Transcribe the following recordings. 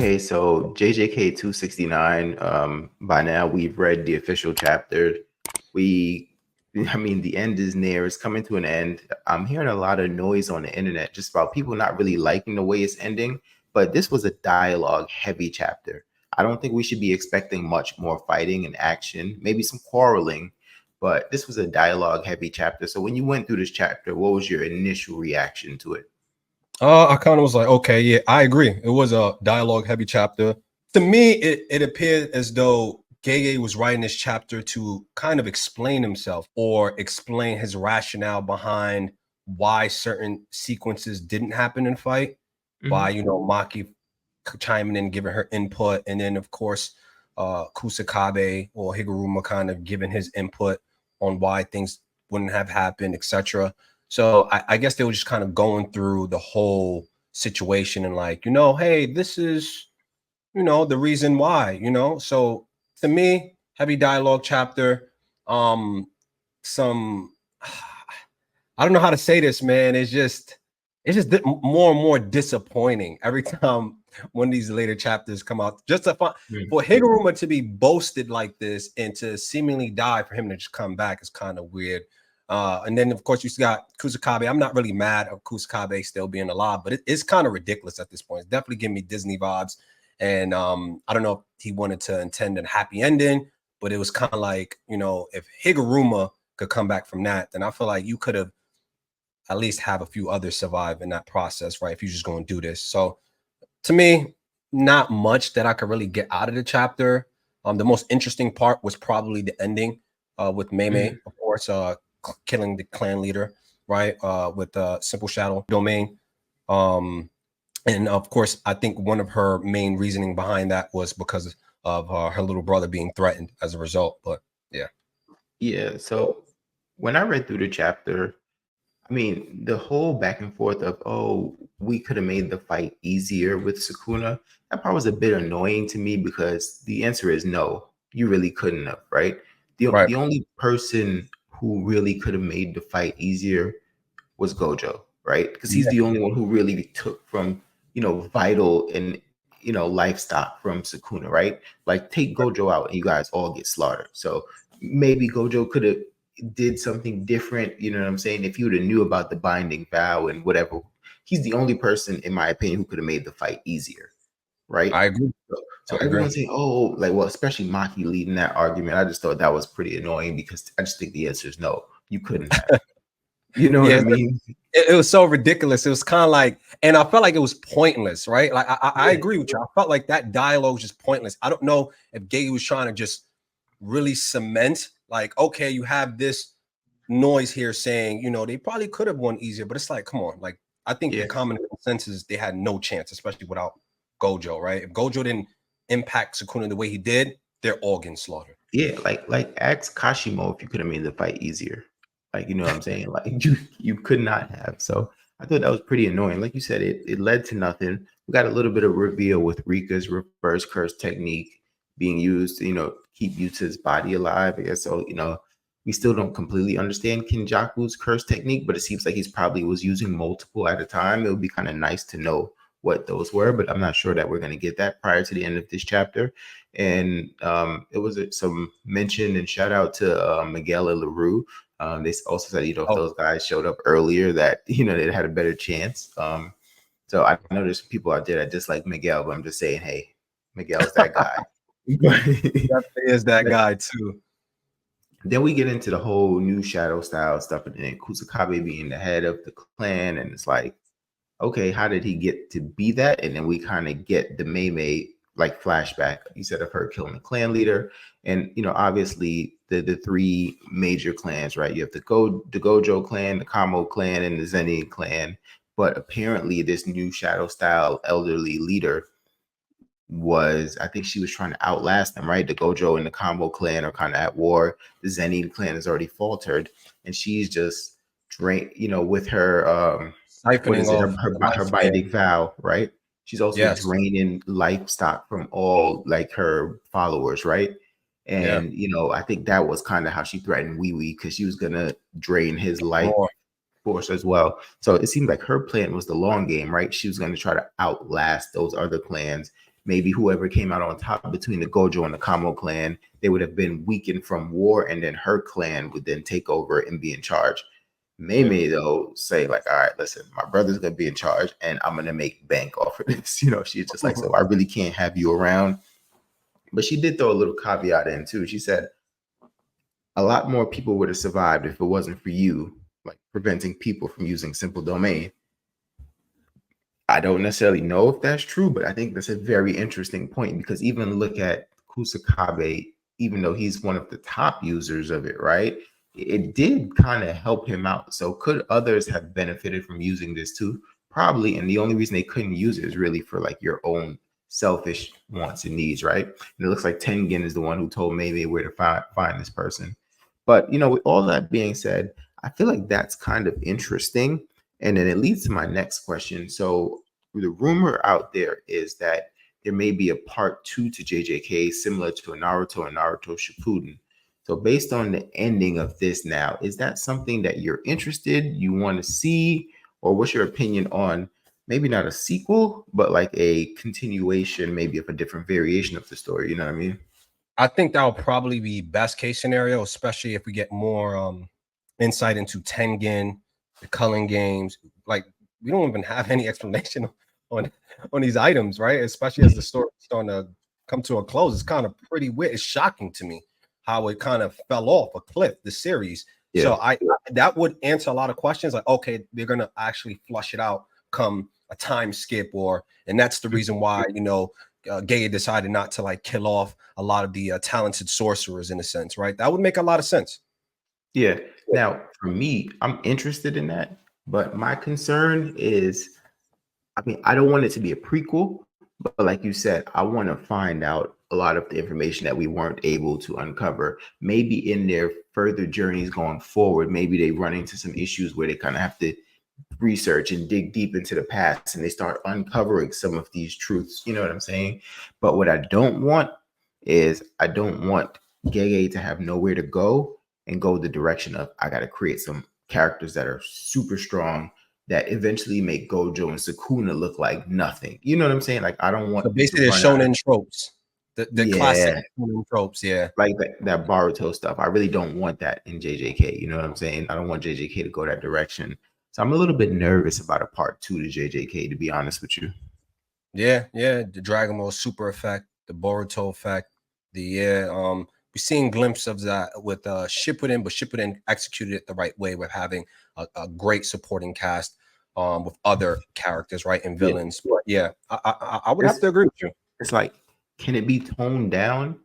Okay, so JJK 269. By now we've read the official chapter. I mean, the end is near. It's coming to an end. I'm hearing a lot of noise on the internet just about people not really liking the way it's ending. But this was a dialogue-heavy chapter. I don't think we should be expecting much more fighting and action, maybe some quarreling. But this was a dialogue-heavy chapter. So when you went through this chapter, what was your initial reaction to it? I kind of was like, okay, yeah, I agree. It was a dialogue heavy chapter. To me, it appeared as though Gege was writing this chapter to kind of explain himself or explain his rationale behind why certain sequences didn't happen in fight. By Maki chiming in, giving her input, and then of course Kusakabe or Higuruma kind of giving his input on why things wouldn't have happened, etc. So I guess they were just kind of going through the whole situation and like, hey, this is, the reason why, So to me, heavy dialogue chapter, some, I don't know how to say this, man. It's just more and more disappointing every time one of these later chapters come out. Just for Higuruma to be boasted like this and to seemingly die for him to just come back is kind of weird. And then, of course, you got Kusakabe. I'm not really mad at Kusakabe still being alive, but it's kind of ridiculous at this point. It's definitely giving me Disney vibes. And I don't know if he wanted to intend a happy ending, but it was kind of like, if Higuruma could come back from that, then I feel like you could have at least have a few others survive in that process, right? If you're just going to do this. So to me, not much that I could really get out of the chapter. The most interesting part was probably the ending with Mei, of course, killing the clan leader, right? With Simple Shadow Domain. And of course, I think one of her main reasoning behind that was because of her little brother being threatened as a result. But yeah. Yeah. So when I read through the chapter, I mean, the whole back and forth of, oh, we could have made the fight easier with Sukuna, that part was a bit annoying to me because the answer is no, you really couldn't have, right? The only person who really could have made the fight easier was Gojo, right? Because he's the only one who really took from, vital and, livestock from Sukuna, right? Like, take Gojo out and you guys all get slaughtered. So maybe Gojo could have did something different, you know what I'm saying? If he would have knew about the binding vow and whatever, he's the only person, in my opinion, who could have made the fight easier, right? I agree. So everyone's saying, oh, like, well, especially Maki leading that argument. I just thought that was pretty annoying because I just think the answer is no, you couldn't have. You know what I mean? It was so ridiculous. It was kind of like, and I felt like it was pointless, right? Like I agree with you. I felt like that dialogue was just pointless. I don't know if Gege was trying to just really cement, like, okay, you have this noise here saying, they probably could have won easier, but it's like, come on, like I think the common consensus they had no chance, especially without Gojo, right? If Gojo didn't impact Sukuna the way he did, they're all getting slaughtered. Yeah, like ask Kashimo if you could have made the fight easier. Like, you know what I'm saying? Like you could not have. So I thought that was pretty annoying. Like you said, it led to nothing. We got a little bit of reveal with Rika's reverse curse technique being used to, keep Yuta's body alive. I guess so, we still don't completely understand Kinjaku's curse technique, but it seems like he's probably was using multiple at a time. It would be kind of nice to know what those were, but I'm not sure that we're going to get that prior to the end of this chapter. And it was some mention and shout out to Miguel and LaRue. They also said, if those guys showed up earlier, that they had a better chance. So I know there's people out there that dislike Miguel, but I'm just saying, hey, Miguel's that guy. That is that guy too. Then we get into the whole new shadow style stuff, and then Kusakabe being the head of the clan, and it's like, okay, how did he get to be that? And then we kind of get the Mei like flashback. You said of her killing the clan leader, and obviously the three major clans, right? You have the Gojo clan, the Kamo clan, and the Zenin clan. But apparently, this new shadow style elderly leader I think she was trying to outlast them, right? The Gojo and the Kamo clan are kind of at war. The Zenin clan has already faltered, and she's just with her siphoning off her binding vow, right? She's also draining livestock from all like her followers, right? And I think that was kind of how she threatened Wee Wee, because she was gonna drain his life force as well. So it seemed like her plan was the long game, right? She was gonna try to outlast those other clans, maybe whoever came out on top between the Gojo and the Kamo clan, they would have been weakened from war, and then her clan would then take over and be in charge. Mei though say like, all right, listen, my brother's gonna be in charge, and I'm gonna make bank off of this. She's just like, so I really can't have you around. But she did throw a little caveat in too. She said a lot more people would have survived if it wasn't for you, like preventing people from using simple domain. I don't necessarily know if that's true, but I think that's a very interesting point, because even look at Kusakabe, even though he's one of the top users of it, right? It did kind of help him out. So could others have benefited from using this too? Probably. And the only reason they couldn't use it is really for like your own selfish wants and needs, right? And it looks like Tengen is the one who told Mei where to find this person. But with all that being said, I feel like that's kind of interesting. And then it leads to my next question. So the rumor out there is that there may be a part 2 to JJK similar to a Naruto and Naruto Shippuden. So based on the ending of this now, is that something that you're interested, you want to see, or what's your opinion on maybe not a sequel, but like a continuation, maybe of a different variation of the story? You know what I mean? I think that'll probably be best case scenario, especially if we get more insight into Tengen, the Culling games. Like, we don't even have any explanation on these items, right? Especially as the story is starting to come to a close. It's kind of pretty weird. It's shocking to me how it kind of fell off a cliff, the series. Yeah. So I that would answer a lot of questions. Like, okay, they're gonna actually flush it out come a time skip, and that's the reason why Gaya decided not to like kill off a lot of the talented sorcerers in a sense, right? That would make a lot of sense. Yeah. Now, for me, I'm interested in that, but my concern is, I mean, I don't want it to be a prequel, but like you said, I want to find out a lot of the information that we weren't able to uncover. Maybe in their further journeys going forward, maybe they run into some issues where they kind of have to research and dig deep into the past, and they start uncovering some of these truths. You know what I'm saying? But what I don't want is, I don't want Gege to have nowhere to go and go the direction of, I got to create some characters that are super strong that eventually make Gojo and Sukuna look like nothing. You know what I'm saying? Like, I don't want, so basically the shonen tropes, the classic shonen tropes, like that Boruto stuff. I really don't want that in JJK. You know what I'm saying? I don't want JJK to go that direction. So I'm a little bit nervous about a part 2 to JJK, to be honest with you. Yeah, the Dragon Ball Super effect, the Boruto effect, we're seeing glimpses of that with Shippuden, but Shippuden executed it the right way with having a great supporting cast with other characters, right, and villains. But yeah, I would have to agree with you. It's like, can it be toned down?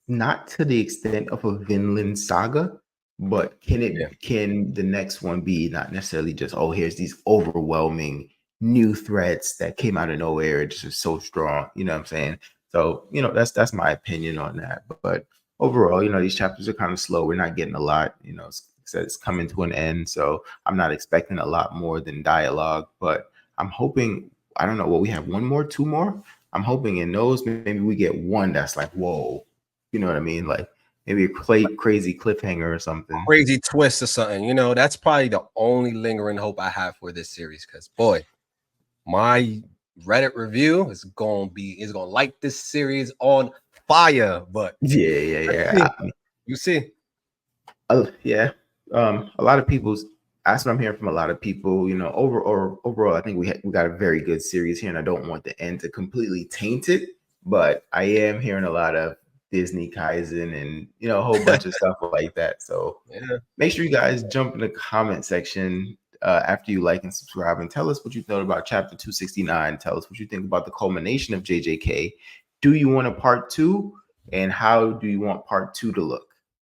Not to the extent of a Vinland Saga, but can the next one be not necessarily just, oh, here's these overwhelming new threats that came out of nowhere, it's just so strong, you know what I'm saying? So, that's my opinion on that. But overall, these chapters are kind of slow. We're not getting a lot, it's coming to an end. So I'm not expecting a lot more than dialogue, but I'm hoping, I don't know, we have one more, two more. I'm hoping in those, maybe we get one that's like, whoa, you know what I mean? Like maybe a crazy cliffhanger or something. Crazy twist or something. That's probably the only lingering hope I have for this series. Because boy, my Reddit review is gonna light this series on fire. But yeah. You see. Yeah. A lot of people's, that's what I'm hearing from a lot of people. Overall, I think we got a very good series here, and I don't want the end to completely taint it. But I am hearing a lot of Disney Kaisen and a whole bunch of stuff like that. So make sure you guys jump in the comment section after you like and subscribe, and tell us what you thought about chapter 269. Tell us what you think about the culmination of JJK. Do you want a part 2, and how do you want part 2 to look?